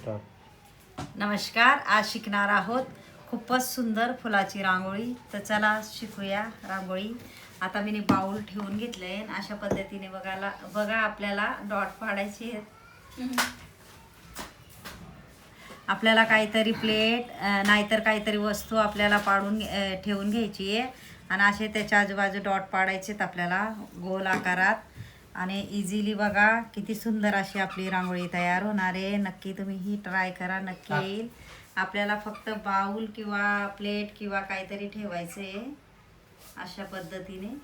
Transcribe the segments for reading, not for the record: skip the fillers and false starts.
Start. नमस्कार. आज शिकणार आहोत खूपच सुंदर फुलाची रांगोळी. तर चला शिकूया रांगोळी. आता मी बाऊल ठेवून घेतले. अशा पद्धतीने बघा आपल्याला डॉट पाडायचे आहेत. आपल्याला काहीतरी प्लेट नाहीतर काहीतरी वस्तू आपल्याला पाडून ठेवून घ्यायची आहे आणि असे त्याच्या आजूबाजू डॉट पाडायचे आपल्याला गोल आकारात. आणि इझिली बघा किती सुंदर अशी आपली रांगोळी तयार होणार आहे. नक्की तुम्ही ही ट्राय करा, नक्की येईल. आपल्याला फक्त बाऊल किंवा प्लेट किंवा काहीतरी ठेवायचं आहे अशा पद्धतीने.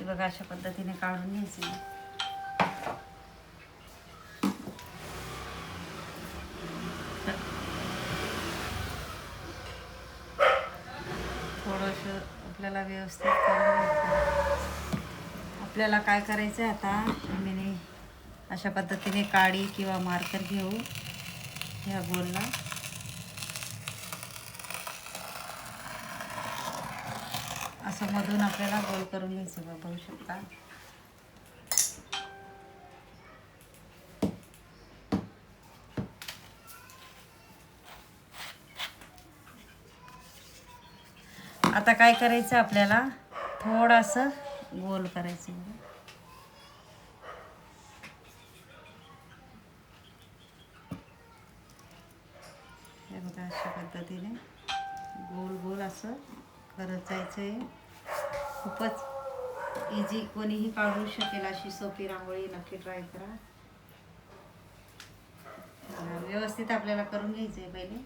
बघा अशा पद्धतीने काढून घ्यायचे. थोडंसं आपल्याला व्यवस्थित करून घ्यायचं. आपल्याला काय करायचं आहे आता, मी अशा पद्धतीने काडी किंवा मार्कर घेऊ ह्या गोलला. असं मधून आपल्याला गोल करून घ्यायचं. बघू शकता आता काय करायचं, आपल्याला थोडंसं गोल करायचं. हे बघा अशा पद्धतीने गोल गोल असं करत जायचं आहे. खूपच इझी, कोणीही काढू शकेल अशी सोपी रांगोळी. नक्की ट्राय करा. व्यवस्थित आपल्याला करून घ्यायचं आहे. पहिले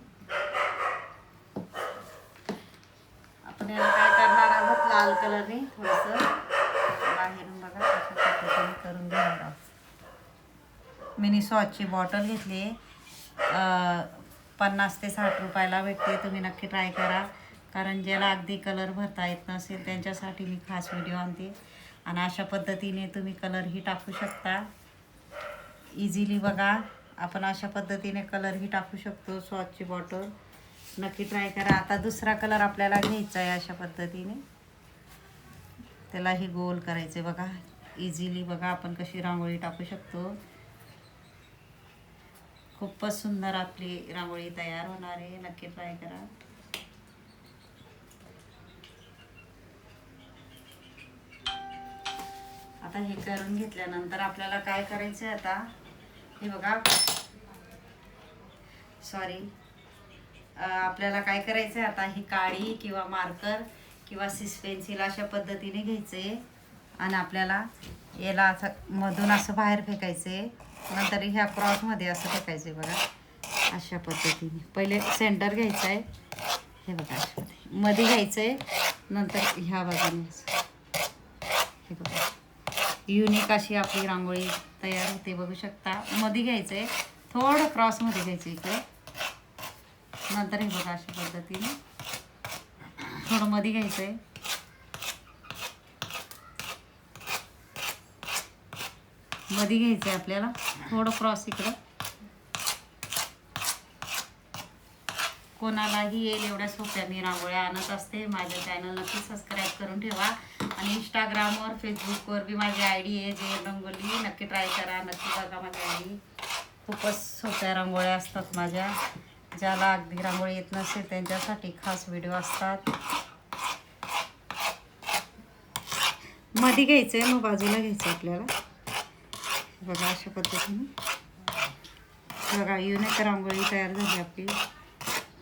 आपण याला काय करणार आहोत, लाल कलरने थोडंसं बाहेरून बघा अशा पद्धतीने करून घेणार आहोत. मिनी सॉसची बॉटल घेतली, 50 ते 60 रुपयाला भेटते. तुम्ही नक्की ट्राय करा, कारण ज्याला अगदी कलर भरता येत नसेल त्यांच्यासाठी मी खास व्हिडिओ आणते. आणि अशा पद्धतीने तुम्ही कलरही टाकू शकता इझिली. बघा आपण अशा पद्धतीने कलरही टाकू शकतो. सॉसची बॉटल नक्की ट्राय करा. आता दुसरा कलर आपल्याला घ्यायचा आहे. अशा पद्धतीने त्यालाही गोल करायचे. बघा इझिली बघा आपण कशी रांगोळी टाकू शकतो. खूपच सुंदर आपली रांगोळी तयार होणार आहे. नक्की ट्राय करा. आता हे करून घेतल्यानंतर आपल्याला काय करायचं आहे, आता हे बघा आपल्याला काय करायचं आहे, आता ही काडी किंवा मार्कर किंवा सिस पेन्सिल अशा पद्धतीने घ्यायचे आणि आपल्याला याला असं मधून असं बाहेर फेकायचे. नंतर ह्या क्रॉसमध्ये असं फेकायचे. बघा अशा पद्धतीने पहिले सेंटर घ्यायचं आहे. हे बघा अशा मध्ये घ्यायचं आहे, नंतर ह्या बाजूने. हे बघा युनिक अशी आपली रांगोळी तयार होते. बघू शकता मध्ये घ्यायचं आहे, थोडं क्रॉसमध्ये घ्यायचं इकडे. नंतर हे बघा अशा पद्धतीने थोडं मध्ये घ्यायचं आहे. मध्ये घ्यायचं आहे आपल्याला, थोडं क्रॉस इकडं. कोणालाही येईल एवढ्या सोप्या मी रांगोळ्या आणत असते. माझ्या चॅनल नक्की सबस्क्राईब करून ठेवा. आणि इंस्टाग्रामवर फेसबुकवर बी माझी आयडी आहे जे रंगोली. नक्की ट्राय करा, नक्की बघा माझी आयडी. खूपच सोप्या रांगोळ्या असतात माझ्या. ज्याला अगदी रांगोळी येत नसेल त्यांच्यासाठी खास व्हिडिओ असतात. मध्ये घ्यायचं आहे, मग बाजूला घ्यायचं आपल्याला. बघा अशा पद्धतीने बघा युनिक रांगोळी तयार झाली आपली.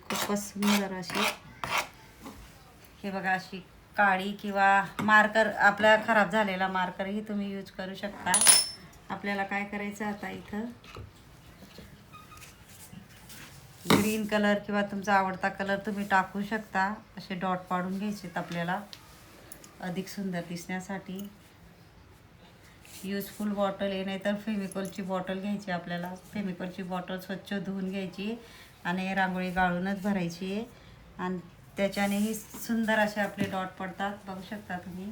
खूपच सुंदर अशी. हे बघा अशी काडी किंवा मार्कर, आपला खराब झालेला मार्करही तुम्ही यूज करू शकता. आपल्याला काय करायचं आता, इथं ग्रीन कलर किंवा तुमचा आवडता कलर तुम्ही टाकू शकता. असे डॉट पाडून घ्यायचे आपल्याला अधिक सुंदर दिसण्यासाठी. युजफुल बॉटल आहे, नाहीतर फेमिकॉलची बॉटल घ्यायची. आपल्याला फेमिकॉलची बॉटल स्वच्छ धुवून घ्यायची आणि रांगोळी गाळूनच भरायची आहे. आणि त्याच्यानेही सुंदर असे आपले डॉट पडतात. बघू शकता तुम्ही.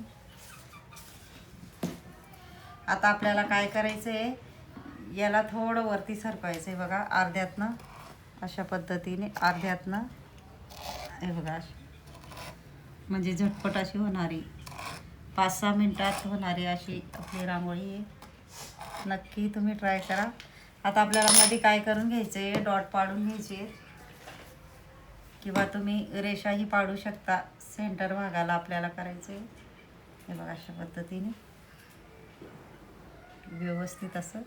आता आपल्याला काय करायचं आहे, याला थोडं वरती सरकवायचं आहे. बघा अर्ध्यातनं अशा पद्धतीने अर्ध्यातनं हे बघा म्हणजे झटपट अशी होणारी 5-6 मिनटात होणारी अशी आपली रांगोळी आहे. नक्की तुम्ही ट्राय करा. आता आपल्याला मध्ये काय करून घ्यायचे, डॉट पाडून घ्यायचे किंवा तुम्ही रेषाही पाडू शकता. सेंटर भागाला आपल्याला करायचे हे बघा अशा पद्धतीने व्यवस्थित असं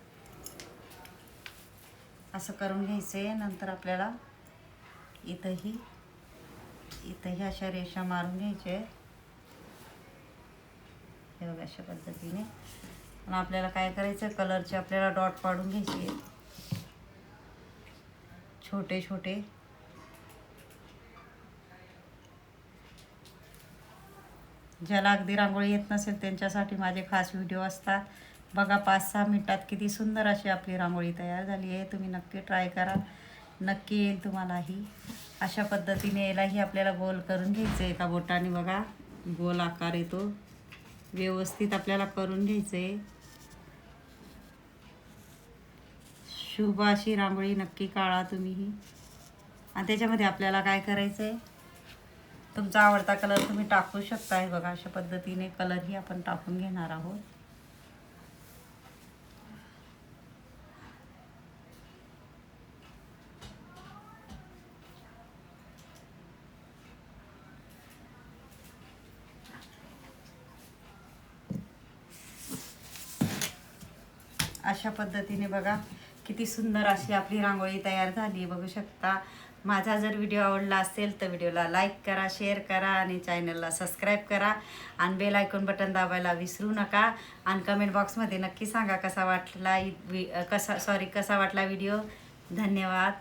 करून घ्यायचे. नंतर आपल्याला इथंही अशा रेषा मारून घ्यायचे हे बघा अशा पद्धतीने. आणि आपल्याला काय करायचं, कलरचे आपल्याला डॉट पाडून घ्यायचे छोटे छोटे. ज्याला अगदी रांगोळी येत नसेल त्यांच्यासाठी माझे खास व्हिडिओ असतात. बघा 5-6 मिनटात किती सुंदर अशी आपली रांगोळी तयार झाली आहे. तुम्ही नक्की ट्राय करा, नक्की येईल तुम्हालाही. अशा पद्धतीने यालाही आपल्याला गोल करून घ्यायचं आहे. एका बोटाने बघा गोल आकार येतो. व्यवस्थित आपल्याला करून घ्यायचं आहे. शुभ अशी रांगोळी नक्की काढा तुम्हीही. आणि त्याच्यामध्ये आपल्याला काय करायचं आहे, तुमचा आवडता कलर तुम्ही टाकू शकता. आहे बघा अशा पद्धतीने कलरही आपण टाकून घेणार आहोत. अशा पद्धतीने बघा किती सुंदर अशी आपली रांगोळी तयार झाली बघू शकता. माझा जर व्हिडिओ आवडला असेल तर व्हिडिओला लाईक करा, शेअर करा आणि चॅनलला सबस्क्राईब करा आणि बेल आयकॉन बटन दाबायला विसरू नका. आणि कमेंट बॉक्समध्ये नक्की सांगा कसा वाटला व्हिडिओ. धन्यवाद.